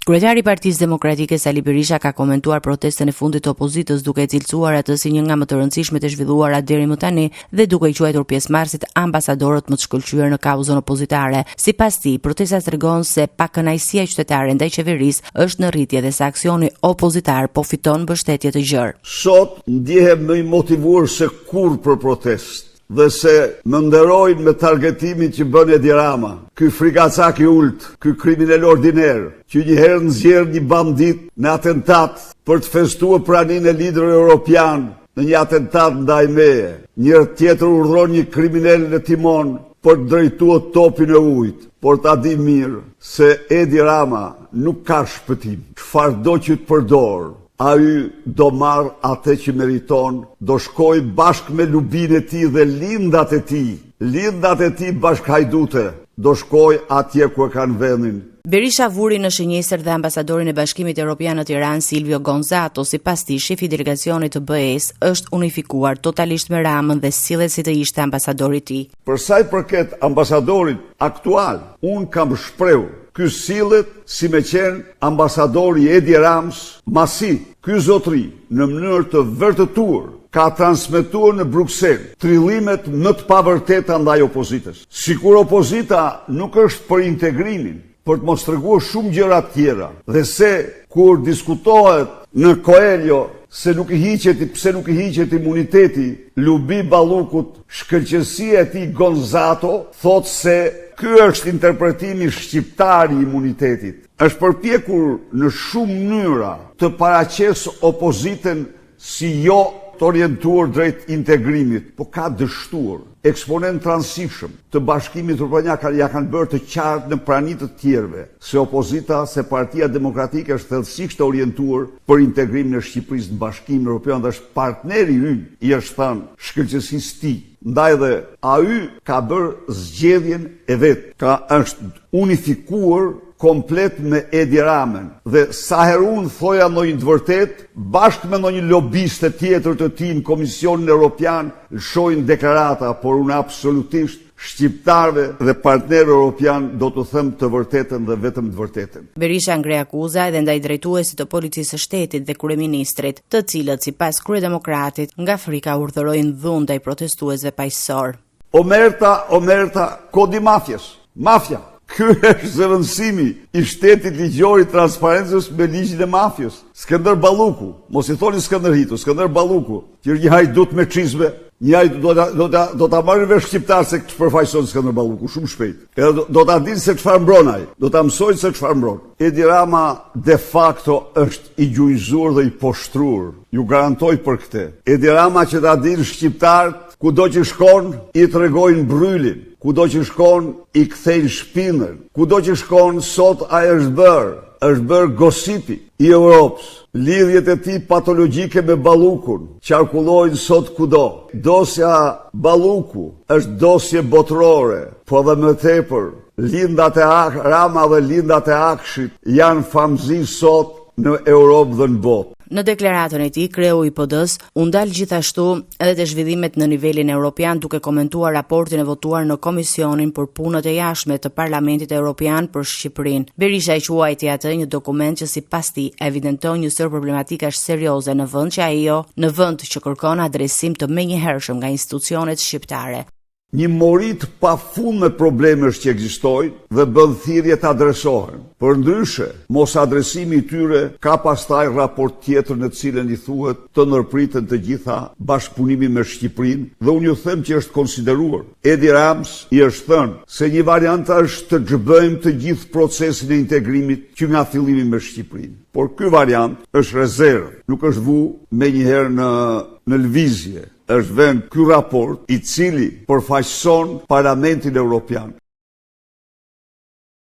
Kryetari i Partisë Demokratike Sali Berisha ka komentuar protestën e fundit të opozitës duke e cilësuar atë si një nga më të rëndësishmet e zhvilluara deri më tani dhe duke i quajtur pjesëmarrësit ambasadorët më të shkëlqyer në kauzën opozitare. Sipas tij, protesta tregon se pakënaqësia qytetare ndaj qeverisë është në rritje dhe se aksioni opozitar po fiton mbështetje të gjerë. Sot ndihem më i motivuar se kurrë për protestë dhe se më nderojnë me targetimin që bën Edi Rama, ky frikacak i ult, ky kriminal ordiner, që njëherë nxjerr një bandit në atentat për të festuar praninë e liderit europian në një atentat ndaj meje. Njëri tjetër urdhëron një kriminal në timon për të drejtuar topin e ujit. Por ta di mirë se Edi Rama nuk ka shpëtim. Çfarëdo që të përdor, ai do marr atë që meriton, do shkoj bashkë me lubin e tij dhe lindat e tij bashkëhajdute, do shkoj atje ku e kanë vendin. Berisha vuri në shënjesër dhe ambasadorin e Bashkimit Evropian në Tiranë Silvio Gonzato, sipas tij shefi i delegacionit të BE-s është unifikuar totalisht me Ramën dhe sillet si të ishte ambasadori i tij. Për sa i përket ambasadorit aktual, un kam shprehur ky sillet si me qenë ambasadori Edi Rams, masi ky zotëri në mënyrë të vërtetuar ka transmetuar në Bruksel trillimet më të pavërteta ndaj opozitës. Sikur opozita nuk është për integrimin, për të mos treguar shumë gjëra të tjera, dhe se kur diskutohet në Coelho se pse nuk i hiqet imuniteti Lubi Ballukut, shkëlqësia e tij Gonzato thot se ky është interpretimi shqiptar i imunitetit. Është përpjekur në shumë mënyra të paraqesë opozitën si jo të orientuar drejt integrimit, po ka dështuar eksponent transishëm të Bashkimit Evropian ja kanë bërë të qartë në pranitë të tjerëve se opozita, se Partia Demokratike është thellësisht orientuar për integrimin e Shqipërisë në Bashkimin Evropian dhe është partneri ynë, i është thënë shkëlqësisë tij. Ndaj dhe ai ka bërë zgjedhjen e vet, është unifikuar komplet me Edi Ramën dhe sa herë unë thoja ndonjë të vërtet, bashkë me ndonjë lobiste tjetër të tij në Komisionin Evropian, lëshojnë deklarata, por unë absolutisht shqiptarëve dhe partnerëve europian do të them të vërtetën dhe vetëm të vërtetën. Berisha ngre akuza edhe ndaj drejtuesit të policisë së shtetit dhe kryeministrit, të cilët sipas kryedemokratit nga frika urdhërojnë dhunë ndaj protestuesve paqësor. Omerta, kodi mafjes. Mafja. Ky është zëvendësimi i shtetit ligjor i transparencës me ligjin e mafjës. Skënder Balluku, mos i thoni Skënder Hitu, Skënder Balluku, që është një hajdut me çizme, do ta marrë vesh shqiptar se ç'përfaqëson Skënder Balluku shumë shpejt. Edhe do ta dinë se çfarë mbron ai, do ta mësojnë se çfarë mbron. Edi Rama de facto është i gjujzuar dhe i poshtruar. Ju garantoj për këtë. Edi Rama që ta dinë shqiptarët, kudo që shkon i tregojnë brylin, kudo që shkon i kthejnë shpinën, kudo që shkon sot ai është bërë gosipi i Europës. Lidhjet e tij patologjike me Ballukun qarkullojnë sot kudo. Dosja Balluku është dosje botërore, po dhe më tepër lindat e Rama dhe lindat e Akshit janë famëzi sot në Europë dhe në botë. Në deklaratën e tij, kreu i PD-s u ndal gjithashtu edhe te zhvillimet në nivelin evropian duke komentuar raportin e votuar në Komisionin për Punët e Jashtme të Parlamentit Evropian për Shqipërinë. Berisha i quajti atë një dokument që sipas tij evidenton një sër problematikash serioze në vend në vend që kërkon adresim të menjëhershëm nga institucionet shqiptare. Një morit pa fund me problemesh që ekzistojnë dhe bën thirrje të adresohen. Përndryshe, mos adresimi i tyre ka pastaj raport tjetër në të cilën i thuhet të ndërpriten të gjitha bashkëpunimin me Shqipërinë dhe unë ju them që është konsideruar. Edi Rams i është thënë se një variant është të xhbëjmë të gjithë procesin e integrimit që nga fillimi me Shqipërinë. Por ky variant është rezervë, nuk është vu menjëherë në lëvizje. Është vend ky raport i cili përfaqëson Parlamentin Evropian.